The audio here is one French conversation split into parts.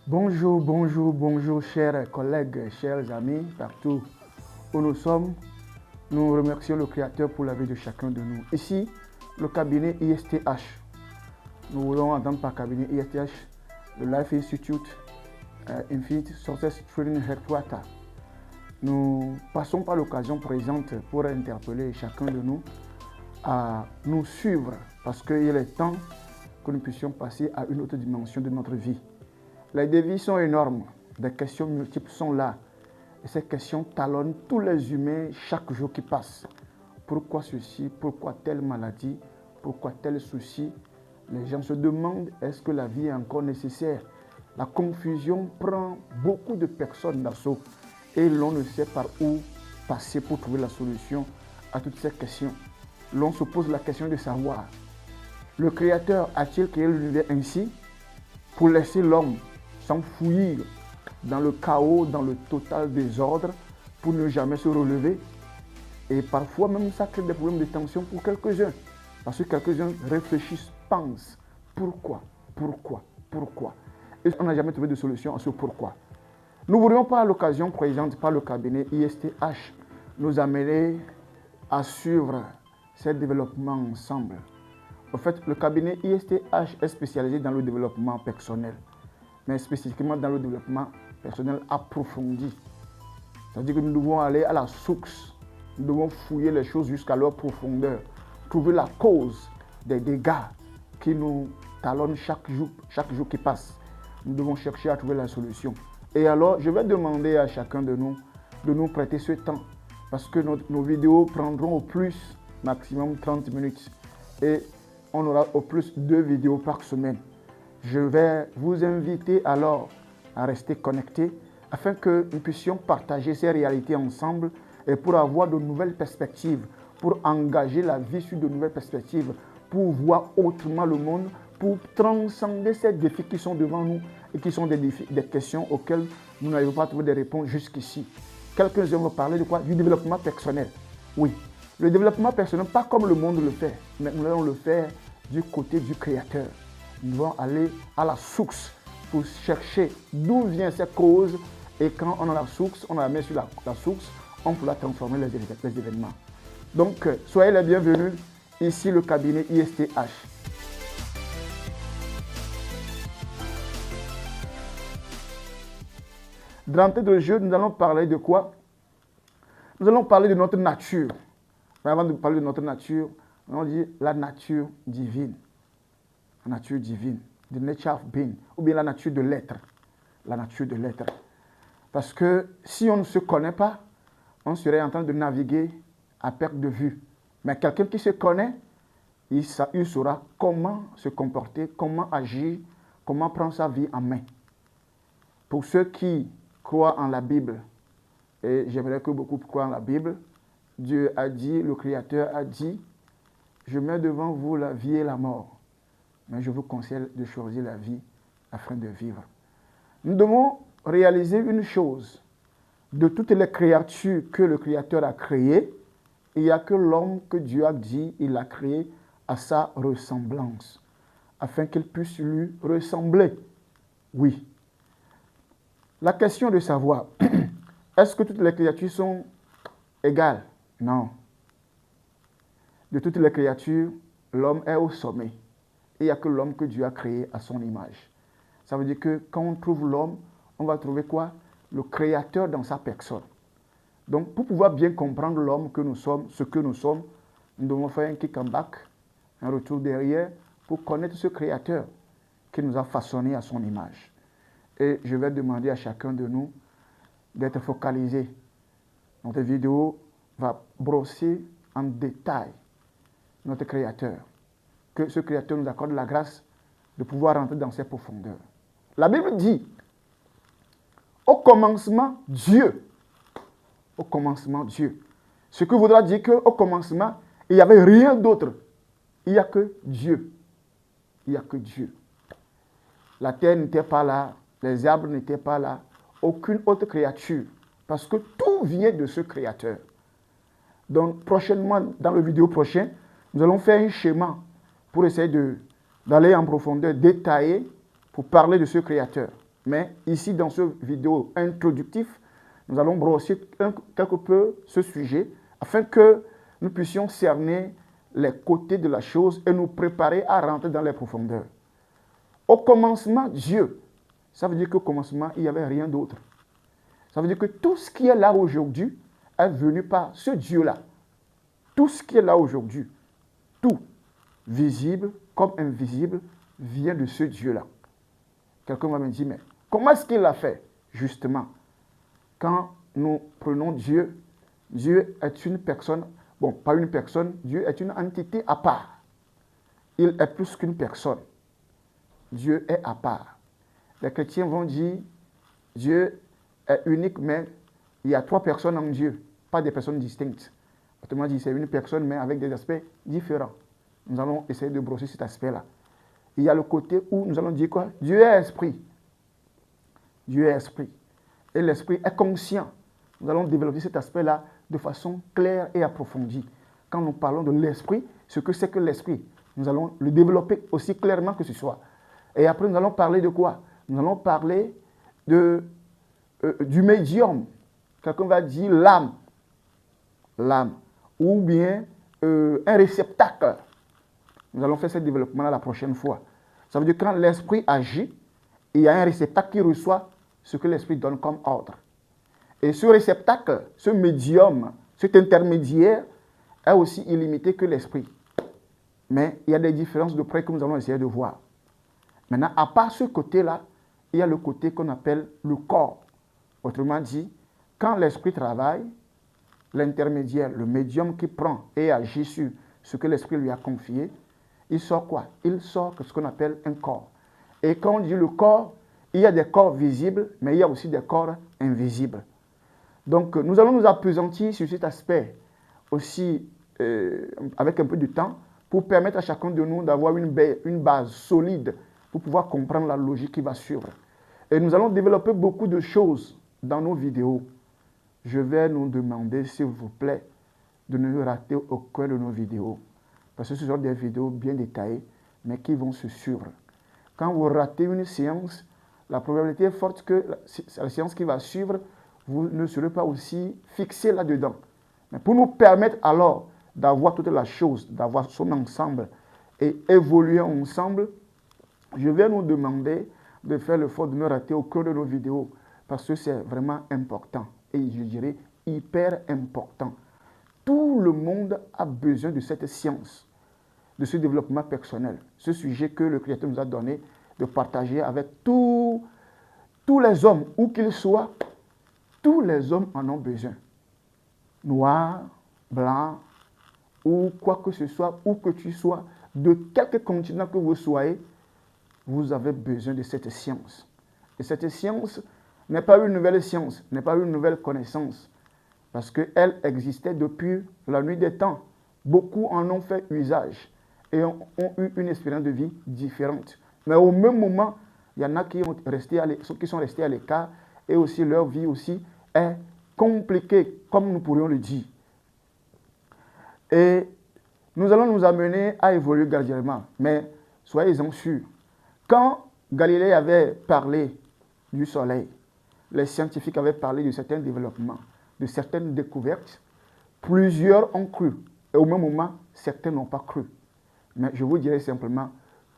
Bonjour, bonjour, bonjour, chers collègues, chers amis, partout où nous sommes. Nous remercions le Créateur pour la vie de chacun de nous. Ici, le cabinet ISTH. Nous voulons entendre par cabinet ISTH le Life Institute Infinite Success Training Headquarter. Nous passons par l'occasion présente pour interpeller chacun de nous à nous suivre parce qu'il est temps que nous puissions passer à une autre dimension de notre vie. Les défis sont énormes, des questions multiples sont là. Et ces questions talonnent tous les humains chaque jour qui passe. Pourquoi ceci? Pourquoi telle maladie? Pourquoi tel souci? Les gens se demandent, est-ce que la vie est encore nécessaire? La confusion prend beaucoup de personnes d'assaut et l'on ne sait par où passer pour trouver la solution à toutes ces questions. L'on se pose la question de savoir, le Créateur a-t-il créé l'univers ainsi pour laisser l'homme s'enfouir dans le chaos, dans le total désordre, pour ne jamais se relever? Et parfois même ça crée des problèmes de tension pour quelques-uns. Parce que quelques-uns réfléchissent, pensent, pourquoi? Et on n'a jamais trouvé de solution à ce pourquoi. Nous voudrions par l'occasion présente par le cabinet ISTH nous amener à suivre ces développements ensemble. En fait, le cabinet ISTH est spécialisé dans le développement personnel, mais spécifiquement dans le développement personnel approfondi. C'est-à-dire que nous devons aller à la source, nous devons fouiller les choses jusqu'à leur profondeur, trouver la cause des dégâts qui nous talonnent chaque jour qui passe. Nous devons chercher à trouver la solution. Et alors, je vais demander à chacun de nous prêter ce temps, parce que nos vidéos prendront au plus maximum 30 minutes et on aura au plus 2 vidéos par semaine. Je vais vous inviter alors à rester connectés afin que nous puissions partager ces réalités ensemble et pour avoir de nouvelles perspectives, pour engager la vie sur de nouvelles perspectives, pour voir autrement le monde, pour transcender ces défis qui sont devant nous et qui sont des questions auxquelles nous n'avons pas trouvé des réponses jusqu'ici. Quelques-uns vont parler de quoi? Du développement personnel. Oui, le développement personnel, pas comme le monde le fait, mais nous allons le faire du côté du Créateur. Nous devons aller à la source pour chercher d'où viennent ces causes et quand on a la source, on la met sur la source, on pourra transformer les événements. Donc, soyez les bienvenus, ici le cabinet ISTH. D'entrée de jeu, nous allons parler de quoi? Nous allons parler de notre nature. Mais avant de parler de notre nature, on dit la nature divine. La nature divine, the nature of being, ou bien la nature de l'être. La nature de l'être. Parce que si on ne se connaît pas, on serait en train de naviguer à perte de vue. Mais quelqu'un qui se connaît, il saura comment se comporter, comment agir, comment prendre sa vie en main. Pour ceux qui croient en la Bible, et j'aimerais que beaucoup croient en la Bible, Dieu a dit, le Créateur a dit, je mets devant vous la vie et la mort, mais je vous conseille de choisir la vie afin de vivre. Nous devons réaliser une chose, de toutes les créatures que le Créateur a créées, il n'y a que l'homme que Dieu a dit, il a créé à sa ressemblance, afin qu'il puisse lui ressembler. Oui. La question de savoir, est-ce que toutes les créatures sont égales? Non. De toutes les créatures, l'homme est au sommet. Et il n'y a que l'homme que Dieu a créé à son image. Ça veut dire que quand on trouve l'homme, on va trouver quoi? Le Créateur dans sa personne. Donc, pour pouvoir bien comprendre l'homme que nous sommes, ce que nous sommes, nous devons faire un kick en back, un retour derrière, pour connaître ce Créateur qui nous a façonnés à son image. Et je vais demander à chacun de nous d'être focalisé. Notre vidéo va brosser en détail notre Créateur. Que ce Créateur nous accorde la grâce de pouvoir rentrer dans ses profondeurs. La Bible dit, au commencement, Dieu. Au commencement, Dieu. Ce que voudra dire qu'au commencement, il n'y avait rien d'autre. Il n'y a que Dieu. Il n'y a que Dieu. La terre n'était pas là, les arbres n'étaient pas là, aucune autre créature. Parce que tout vient de ce Créateur. Donc, prochainement, dans la vidéo prochaine, nous allons faire un schéma pour essayer d'aller en profondeur, détailler, pour parler de ce Créateur. Mais ici, dans ce vidéo introductif, nous allons brosser quelque peu ce sujet afin que nous puissions cerner les côtés de la chose et nous préparer à rentrer dans les profondeurs. Au commencement, Dieu, ça veut dire qu'au commencement, il n'y avait rien d'autre. Ça veut dire que tout ce qui est là aujourd'hui est venu par ce Dieu-là. Tout ce qui est là aujourd'hui, tout, visible comme invisible, vient de ce Dieu-là. Quelqu'un va me dire, mais comment est-ce qu'il l'a fait? Justement, quand nous prenons Dieu, Dieu est une personne, bon, pas une personne, Dieu est une entité à part. Il est plus qu'une personne. Dieu est à part. Les chrétiens vont dire, Dieu est unique, mais il y a 3 personnes en Dieu, pas des personnes distinctes. Autrement dit, c'est une personne, mais avec des aspects différents. Nous allons essayer de brosser cet aspect-là. Il y a le côté où nous allons dire quoi? Dieu est esprit. Dieu est esprit. Et l'esprit est conscient. Nous allons développer cet aspect-là de façon claire et approfondie. Quand nous parlons de l'esprit, ce que c'est que l'esprit, nous allons le développer aussi clairement que ce soit. Et après, nous allons parler de quoi? Nous allons parler du médium. Quelqu'un va dire l'âme. L'âme. Ou bien un réceptacle. Nous allons faire ce développement-là la prochaine fois. Ça veut dire que quand l'esprit agit, il y a un réceptacle qui reçoit ce que l'esprit donne comme ordre. Et ce réceptacle, ce médium, cet intermédiaire est aussi illimité que l'esprit. Mais il y a des différences de près que nous allons essayer de voir. Maintenant, à part ce côté-là, il y a le côté qu'on appelle le corps. Autrement dit, quand l'esprit travaille, l'intermédiaire, le médium qui prend et agit sur ce que l'esprit lui a confié, il sort quoi? Il sort ce qu'on appelle un corps. Et quand on dit le corps, il y a des corps visibles, mais il y a aussi des corps invisibles. Donc, nous allons nous appesantir sur cet aspect aussi avec un peu de temps pour permettre à chacun de nous d'avoir une base solide pour pouvoir comprendre la logique qui va suivre. Et nous allons développer beaucoup de choses dans nos vidéos. Je vais nous demander, s'il vous plaît, de ne rater aucune de nos vidéos. Parce que ce sont des vidéos bien détaillées, mais qui vont se suivre. Quand vous ratez une séance, la probabilité est forte que la séance qui va suivre, vous ne serez pas aussi fixé là-dedans. Mais pour nous permettre alors d'avoir toute la chose, d'avoir son ensemble et évoluer ensemble, je vais nous demander de faire l'effort de ne rater aucune de nos vidéos parce que c'est vraiment important et je dirais hyper important. Tout le monde a besoin de cette science, de ce développement personnel, ce sujet que le Créateur nous a donné de partager avec tous les hommes, où qu'ils soient. Tous les hommes en ont besoin. Noir, blanc, ou quoi que ce soit, où que tu sois, de quelque continent que vous soyez, vous avez besoin de cette science. Et cette science n'est pas une nouvelle science, n'est pas une nouvelle connaissance, parce qu'elle existait depuis la nuit des temps. Beaucoup en ont fait usage et ont eu une expérience de vie différente. Mais au même moment, il y en a qui sont restés à l'écart et aussi leur vie aussi est compliquée, comme nous pourrions le dire. Et nous allons nous amener à évoluer graduellement. Mais soyez-en sûrs, quand Galilée avait parlé du soleil, les scientifiques avaient parlé de certains développements, de certaines découvertes, plusieurs ont cru. Et au même moment, certains n'ont pas cru. Mais je vous dirai simplement,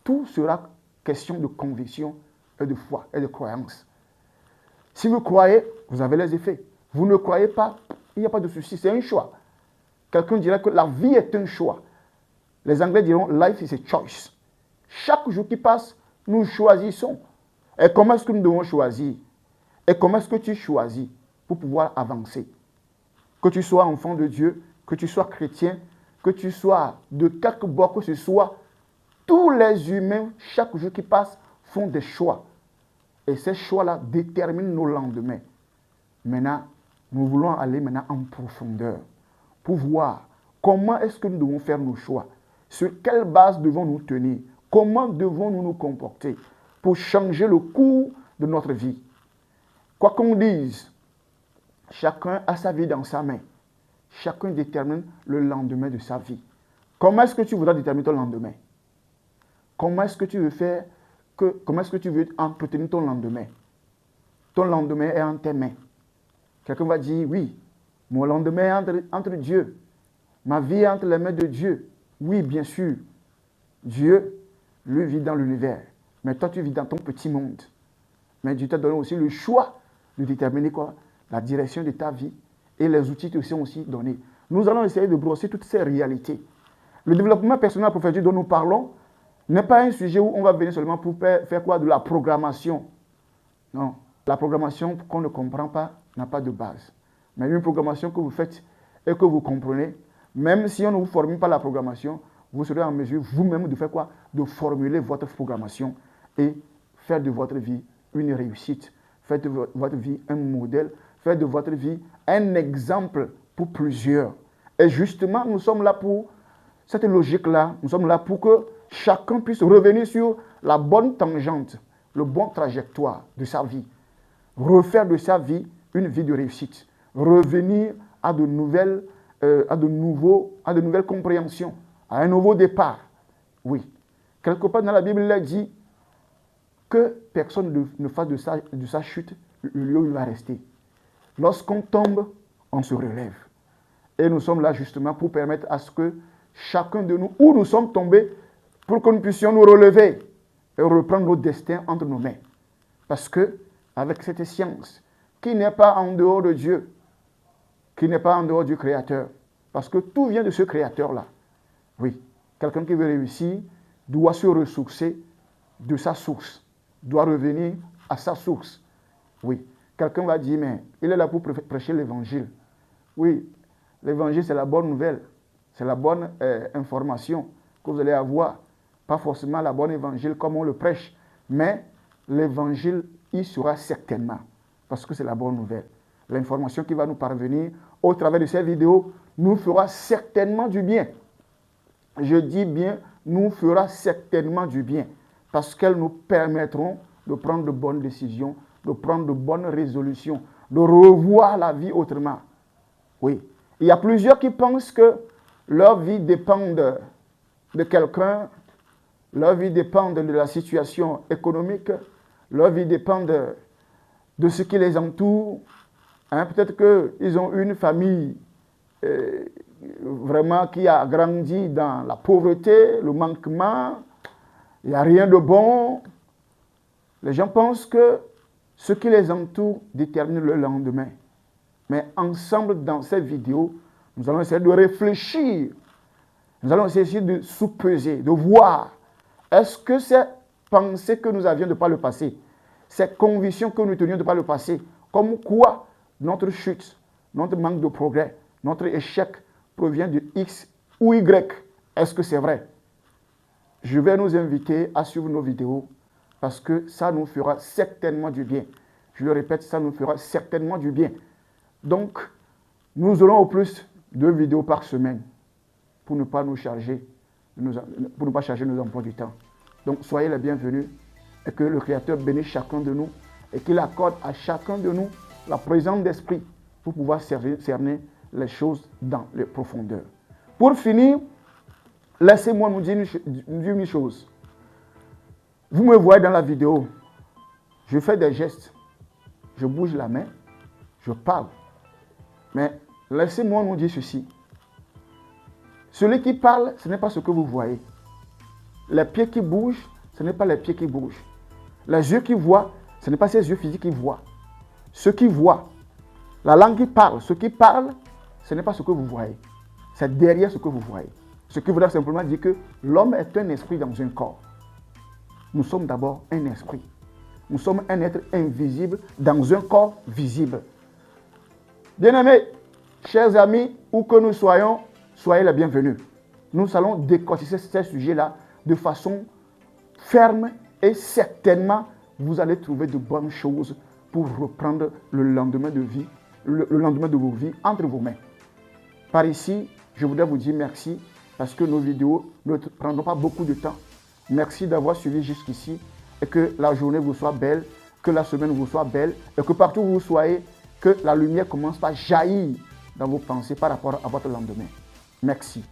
tout sera question de conviction et de foi et de croyance. Si vous croyez, vous avez les effets. Vous ne croyez pas, il n'y a pas de souci, c'est un choix. Quelqu'un dirait que la vie est un choix. Les Anglais diront, life is a choice. Chaque jour qui passe, nous choisissons. Et comment est-ce que nous devons choisir? Et comment est-ce que tu choisis pour pouvoir avancer? Que tu sois enfant de Dieu, que tu sois chrétien, que tu sois de quelque bord que ce soit, tous les humains, chaque jour qui passe, font des choix. Et ces choix-là déterminent nos lendemains. Maintenant, nous voulons aller maintenant en profondeur pour voir comment est-ce que nous devons faire nos choix. Sur quelle base devons-nous tenir? Comment devons-nous nous comporter pour changer le cours de notre vie? Quoi qu'on dise, chacun a sa vie dans sa main. Chacun détermine le lendemain de sa vie. Comment est-ce que tu voudras déterminer ton lendemain? Comment est-ce que tu veux faire comment est-ce que tu veux entretenir ton lendemain? ton lendemain est en tes mains. Quelqu'un va dire, oui, mon lendemain est entre Dieu. Ma vie est entre les mains de Dieu. Oui, bien sûr. Dieu, lui, vit dans l'univers. Mais toi, tu vis dans ton petit monde. Mais Dieu t'a donné aussi le choix de déterminer quoi? La direction de ta vie et les outils qui te sont aussi donnés. Nous allons essayer de brosser toutes ces réalités. Le développement personnel prophétique dont nous parlons n'est pas un sujet où on va venir seulement pour faire quoi? De la programmation. Non. La programmation qu'on ne comprend pas n'a pas de base. Mais une programmation que vous faites et que vous comprenez, même si on ne vous formule pas la programmation, vous serez en mesure vous-même de faire quoi? De formuler votre programmation et faire de votre vie une réussite. Faire de votre vie un modèle. Faire de votre vie un exemple pour plusieurs. Et justement, nous sommes là pour cette logique-là. Nous sommes là pour que chacun puisse revenir sur la bonne tangente, le bon trajectoire de sa vie. Refaire de sa vie une vie de réussite. Revenir à de nouvelles compréhensions, à un nouveau départ. Oui. Quelque part dans la Bible, il a dit que personne ne fasse de sa chute le lieu où il va rester. Lorsqu'on tombe, on se relève. Et nous sommes là justement pour permettre à ce que chacun de nous, où nous sommes tombés, pour que nous puissions nous relever et reprendre notre destin entre nos mains. Parce que, avec cette science, qui n'est pas en dehors de Dieu, qui n'est pas en dehors du Créateur, parce que tout vient de ce Créateur-là. Oui, quelqu'un qui veut réussir doit se ressourcer de sa source, doit revenir à sa source. Oui, quelqu'un va dire, mais il est là pour prêcher l'évangile. Oui, l'évangile, c'est la bonne nouvelle, c'est la bonne information que vous allez avoir. Pas forcément la bonne évangile comme on le prêche, mais l'évangile, il sera certainement, parce que c'est la bonne nouvelle. L'information qui va nous parvenir au travers de ces vidéos nous fera certainement du bien. Je dis bien, nous fera certainement du bien, parce qu'elles nous permettront de prendre de bonnes décisions, de prendre de bonnes résolutions, de revoir la vie autrement. Oui, il y a plusieurs qui pensent que leur vie dépend de quelqu'un, leur vie dépend de la situation économique, leur vie dépend de ce qui les entoure. Hein, peut-être qu'ils ont une famille vraiment qui a grandi dans la pauvreté, le manquement, il n'y a rien de bon. Les gens pensent que ce qui les entoure détermine le lendemain. Mais ensemble, dans cette vidéo, nous allons essayer de réfléchir. Nous allons essayer de sous-peser, de voir. Est-ce que ces pensées que nous avions de par le passé, ces convictions que nous tenions de par le passé, comme quoi notre chute, notre manque de progrès, notre échec provient de X ou Y, est-ce que c'est vrai? Je vais nous inviter à suivre nos vidéos parce que ça nous fera certainement du bien. Je le répète, ça nous fera certainement du bien. Donc, nous aurons au plus 2 vidéos par semaine pour ne pas nous charger, pour ne pas charger nos emplois du temps. Donc, soyez les bienvenus et que le Créateur bénisse chacun de nous et qu'il accorde à chacun de nous la présence d'esprit pour pouvoir cerner les choses dans les profondeurs. Pour finir, laissez-moi nous dire une chose. Vous me voyez dans la vidéo, je fais des gestes, je bouge la main, je parle. Mais laissez-moi nous dire ceci. Celui qui parle, ce n'est pas ce que vous voyez. Les pieds qui bougent, ce n'est pas les pieds qui bougent. Les yeux qui voient, ce n'est pas ces yeux physiques qui voient. Ce qui voient, la langue qui parle, ce qui parle, ce n'est pas ce que vous voyez. C'est derrière ce que vous voyez. Ce qui voudrait simplement dire que l'homme est un esprit dans un corps. Nous sommes d'abord un esprit. Nous sommes un être invisible dans un corps visible. Bien-aimés, chers amis, où que nous soyons, soyez les bienvenus. Nous allons décortiquer ces sujets-là de façon ferme et certainement, vous allez trouver de bonnes choses pour reprendre le lendemain de vie, le lendemain de vos vies entre vos mains. Par ici, je voudrais vous dire merci parce que nos vidéos ne prendront pas beaucoup de temps. Merci d'avoir suivi jusqu'ici et que la journée vous soit belle, que la semaine vous soit belle et que partout où vous soyez, que la lumière commence par jaillir dans vos pensées par rapport à votre lendemain. Merci.